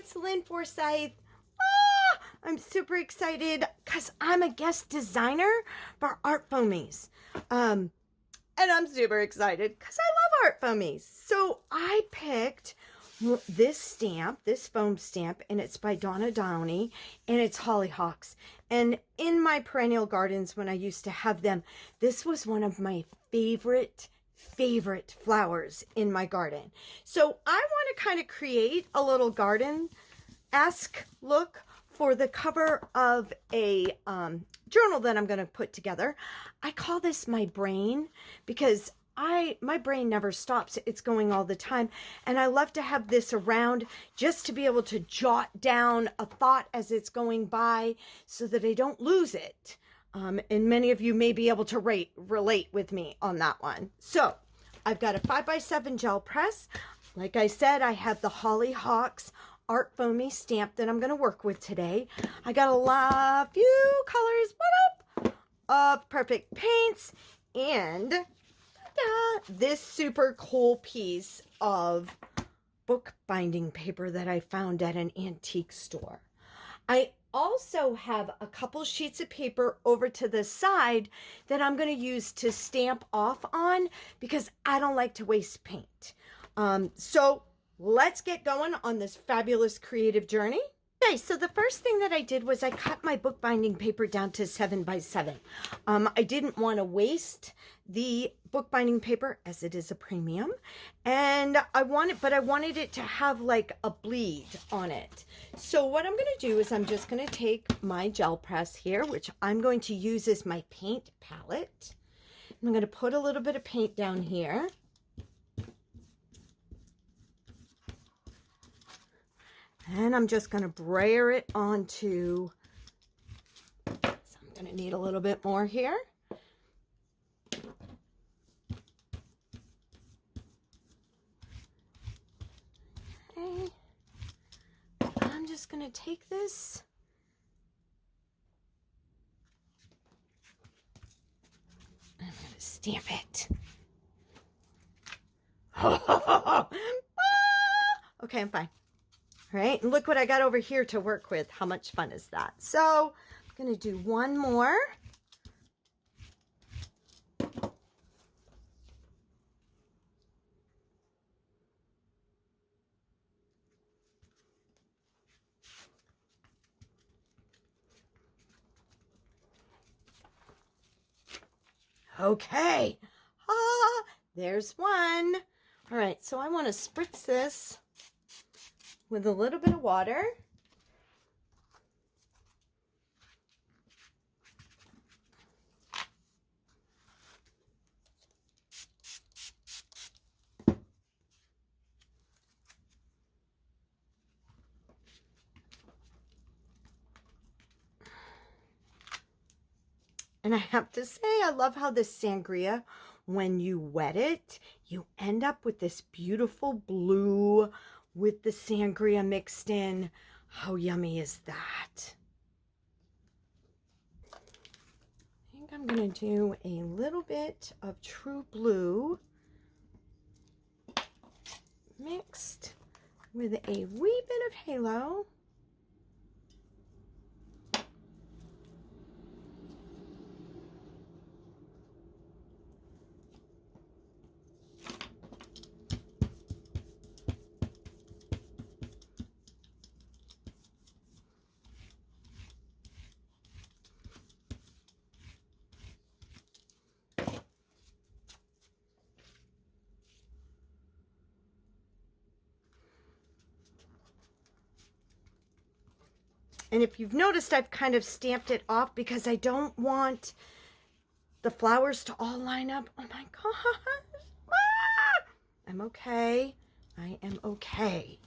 it's Lynn Forsyth. I'm super excited because I'm a guest designer for ArtFoamies. And I'm super excited because I love ArtFoamies. So I picked this stamp, this foam stamp, and it's by Donna Downey, and it's Hollyhocks. And in my perennial gardens, when I used to have them, this was one of my favorite flowers in my garden. So I want to kind of create a little garden-esque look for the cover of a journal that I'm going to put together. I call this my brain because my brain never stops. It's going all the time. And I love to have this around just to be able to jot down a thought as it's going by so that I don't lose it. And many of you may be able to relate with me on that one. So I've got a 5x7 gel press. Like I said, I have the Hollyhocks ArtFoamies stamp that I'm going to work with today. I got a few colors, of perfect paints, and this super cool piece of bookbinding paper that I found at an antique store. I also have a couple sheets of paper over to the side that I'm going to use to stamp off on because I don't like to waste paint. So let's get going on this fabulous creative journey. Okay, so the first thing that I did was I cut my bookbinding paper down to 7x7. I didn't want to waste the bookbinding paper as it is a premium, and I wanted it to have like a bleed on it. So what I'm going to do is I'm just going to take my gel press here, which I'm going to use as my paint palette. I'm going to put a little bit of paint down here. And I'm just going to brayer it onto, so I'm going to need a little bit more here. Okay. I'm just going to take this. I'm going to stamp it. Okay, I'm fine. All right, and look what I got over here to work with. How much fun is that? So I'm going to do one more. Okay, there's one. All right, so I want to spritz this with a little bit of water. And I have to say, I love how this sangria, when you wet it, you end up with this beautiful blue with the sangria mixed in. How yummy is that? I think I'm going to do a little bit of True Blue mixed with a wee bit of halo. And if you've noticed, I've kind of stamped it off because I don't want the flowers to all line up. Oh my gosh. I'm okay. I am okay.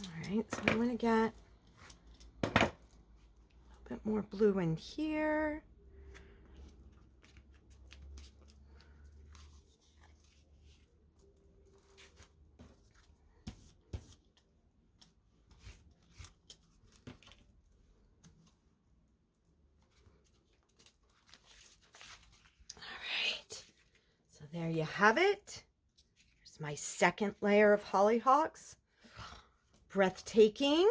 All right, so I'm going to get a little bit more blue in here. There you have it. Here's my second layer of Hollyhocks. breathtaking.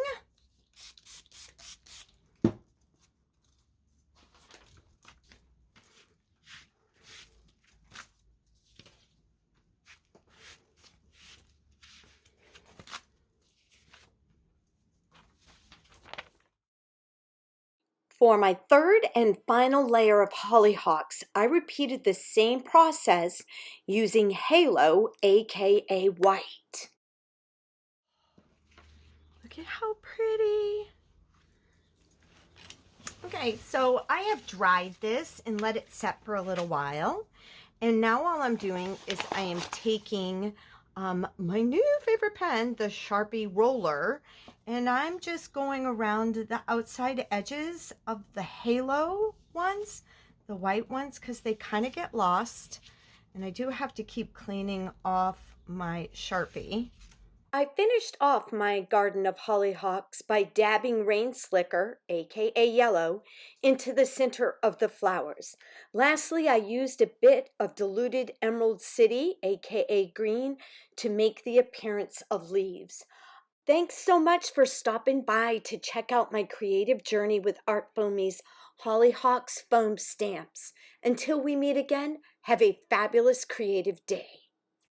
For my third and final layer of hollyhocks, I repeated the same process using halo, aka white. Look at how pretty. Okay, so I have dried this and let it set for a little while. And now all I'm doing is I am taking my new favorite pen, the Sharpie roller, and I'm just going around the outside edges of the halo ones, the white ones, because they kind of get lost. And I do have to keep cleaning off my Sharpie. I finished off my garden of hollyhocks by dabbing rain slicker, aka yellow, into the center of the flowers. Lastly, I used a bit of diluted Emerald City, aka green, to make the appearance of leaves. Thanks so much for stopping by to check out my creative journey with ArtFoamies Hollyhocks foam stamps. Until we meet again, have a fabulous creative day.